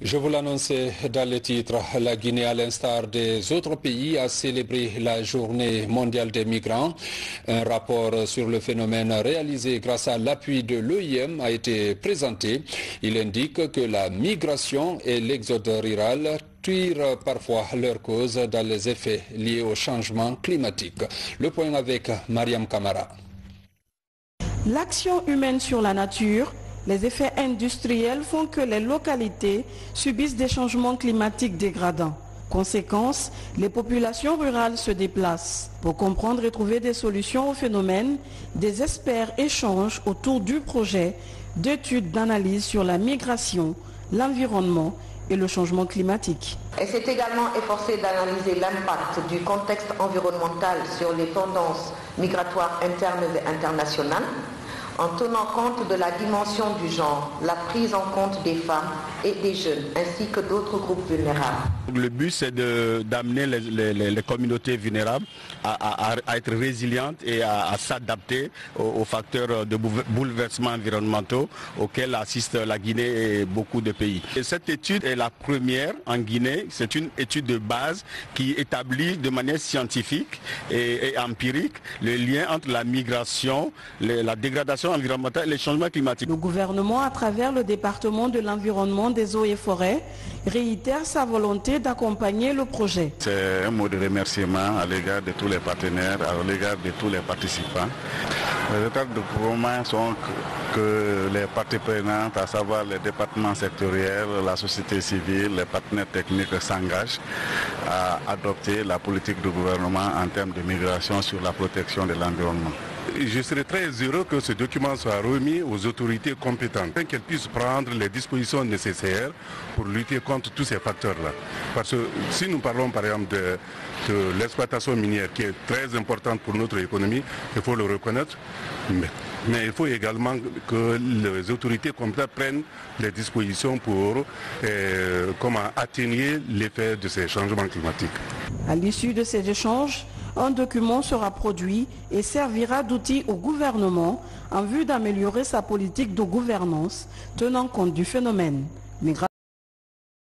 Je vous l'annonçais dans le titre, la Guinée, à l'instar des autres pays, a célébré la journée mondiale des migrants. Un rapport sur le phénomène réalisé grâce à l'appui de l'OIM a été présenté. Il indique que la migration et l'exode rural tirent parfois leur cause dans les effets liés au changement climatique. Le point avec Mariam Kamara. L'action humaine sur la nature, les effets industriels font que les localités subissent des changements climatiques dégradants. Conséquence, les populations rurales se déplacent. Pour comprendre et trouver des solutions au phénomène, des experts échangent autour du projet d'études d'analyse sur la migration, l'environnement et le changement climatique. Elle s'est également efforcée d'analyser l'impact du contexte environnemental sur les tendances migratoires internes et internationales, en tenant compte de la dimension du genre, la prise en compte des femmes et des jeunes, ainsi que d'autres groupes vulnérables. Le but, c'est d'amener les communautés vulnérables à être résilientes et à s'adapter aux facteurs de bouleversements environnementaux auxquels assiste la Guinée et beaucoup de pays. Et cette étude est la première en Guinée. C'est une étude de base qui établit de manière scientifique et empirique le lien entre la migration, la dégradation environnementale et les changements climatiques. Le gouvernement, à travers le département de l'environnement, des eaux et forêts, réitère sa volonté d'accompagner le projet. C'est un mot de remerciement à l'égard de tous les partenaires, à l'égard de tous les participants. Les étapes de promotion sont que les parties prenantes, à savoir les départements sectoriels, la société civile, les partenaires techniques s'engagent à adopter la politique du gouvernement en termes de migration sur la protection de l'environnement. Je serais très heureux que ce document soit remis aux autorités compétentes, qu'elles puissent prendre les dispositions nécessaires pour lutter contre tous ces facteurs-là. Parce que si nous parlons par exemple de l'exploitation minière qui est très importante pour notre économie, il faut le reconnaître, mais il faut également que les autorités compétentes prennent les dispositions pour atténuer l'effet de ces changements climatiques. À l'issue de ces échanges, un document sera produit et servira d'outil au gouvernement en vue d'améliorer sa politique de gouvernance tenant compte du phénomène.